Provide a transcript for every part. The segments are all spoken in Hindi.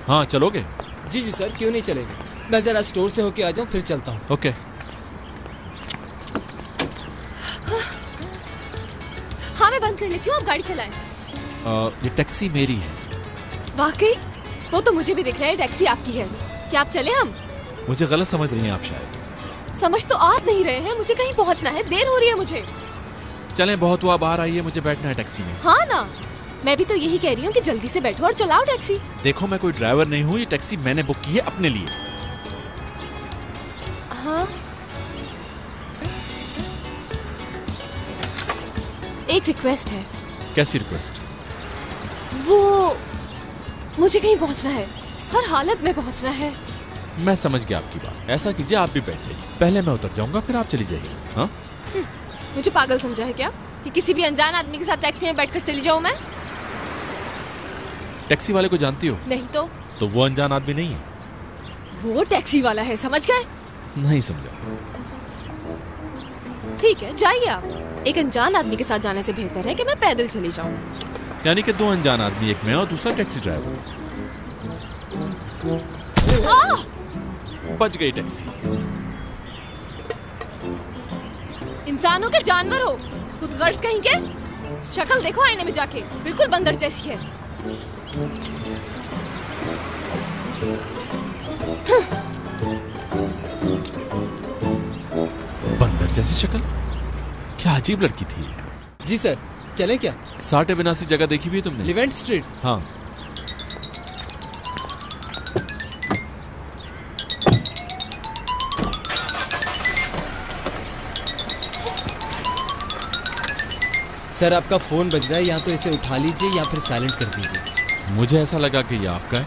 हाँ चलोगे? जी जी सर, क्यों नहीं चलेंगे। मैं जरा स्टोर से होके आ जाऊँ फिर चलता हूँ। ओके। हाँ मैं बंद कर लेती हूँ, आप गाड़ी चलाएं। ये टैक्सी मेरी है। वाकई? वो तो मुझे भी दिख रहा है टैक्सी आपकी है। क्या आप चले? हम मुझे गलत समझ रही हैं आप शायद। समझ तो आप नहीं रहे हैं, मुझे कहीं पहुँचना है, देर हो रही है मुझे। चलें, बहुत हुआ, बाहर आइए, मुझे बैठना है टैक्सी में। हाँ ना, मैं भी तो यही कह रही हूँ कि जल्दी से बैठो और चलाओ टैक्सी। देखो मैं कोई ड्राइवर नहीं हूँ, ये टैक्सी मैंने बुक की है अपने लिए। हाँ, एक रिक्वेस्ट है। कैसी रिक्वेस्ट? वो मुझे कहीं पहुँचना है, हर हालत में पहुँचना है। मैं समझ गया आपकी बात। ऐसा कीजिए, आप भी बैठ जाइए, पहले मैं उतर जाऊंगा फिर आप चली जाइए। हाँ, मुझे पागल समझा है क्या कि किसी भी अनजान आदमी के साथ टैक्सी में बैठकर चली जाऊं मैं? टैक्सी वाले को जानती हो? नहीं तो वो अनजान आदमी नहीं है। वो टैक्सी वाला है, समझ गए? नहीं समझा। ठीक है, जाइए आप। एक अनजान आदमी के साथ जाने से बेहतर है कि मैं पैदल चली जाऊं। यानी कि दो अनजान आदमी, एक मैं और दूसरा टैक्सी ड्राइवर। बच गई टैक्सी। इंसानों के जानवर हो, खुद गर्ज कहीं के। शक्ल देखो आईने में जाके, बिल्कुल बंदर जैसी है। बंदर जैसी शक्ल? क्या अजीब लड़की थी। जी सर, चलें क्या? साठे बिनासी जगह देखी हुई है तुमने? Leivand street. हाँ। सर आपका फोन बज रहा है, या तो इसे उठा लीजिए या फिर साइलेंट कर दीजिए। मुझे ऐसा लगा कि ये आपका है।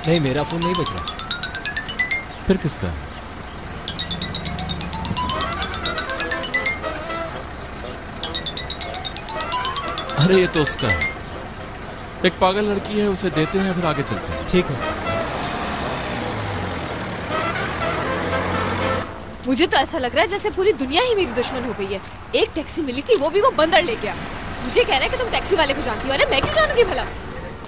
नहीं, मेरा फोन नहीं बज रहा। फिर किसका है? अरे ये तो उसका है। एक पागल लड़की है, उसे देते हैं फिर आगे चलते हैं। ठीक है। मुझे तो ऐसा लग रहा है जैसे पूरी दुनिया ही मेरी दुश्मन हो गई है। एक टैक्सी मिली थी, वो भी वो बंदर ले गया। मुझे कह रहा है कि तुम टैक्सी वाले को जानती हो। अरे मैं क्यों जानूंगी भला?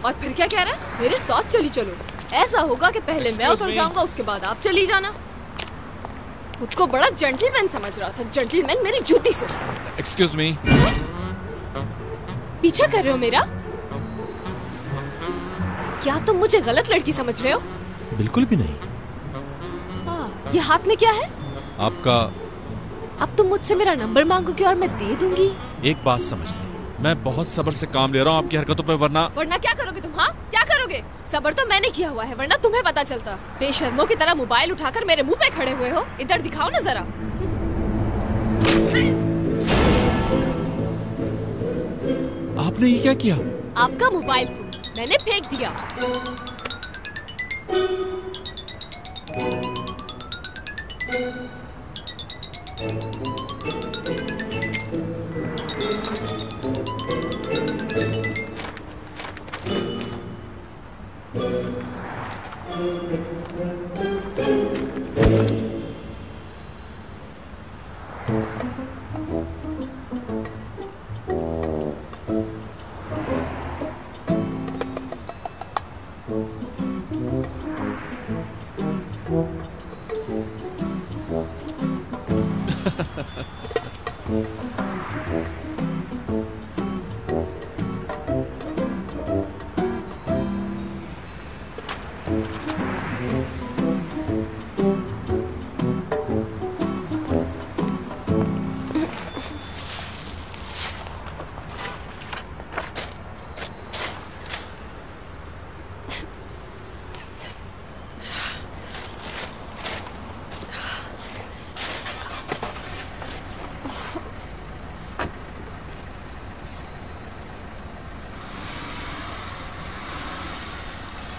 और फिर क्या कह रहा है? मेरे साथ चली चलो। ऐसा होगा कि पहले मैं उतर जाऊंगा, उसके बाद आप चली जाना। खुद को बड़ा जेंटलमैन समझ रहा था। जेंटलमैन मेरी जूती से। Excuse me. पीछा कर रहे हो मेरा? क्या तुम मुझे गलत लड़की समझ रहे हो? बिल्कुल भी नहीं। ये हाथ में क्या है? आपका। अब तुम मुझसे मेरा नंबर मांगोगे और मैं दे दूंगी। एक बात समझ ले, मैं बहुत सब्र से काम ले रहा हूँ आपकी हरकतों पे, वरना क्या करोगे तुम? हाँ, क्या करोगे? सब्र तो मैंने किया हुआ है, वरना तुम्हें पता चलता। बेशर्मों की तरह मोबाइल उठाकर मेरे मुंह पे खड़े हुए हो। इधर दिखाओ ना जरा। आपने ये क्या किया? आपका मोबाइल फोन मैंने फेंक दिया।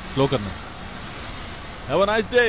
स्लो करना। Have a nice day.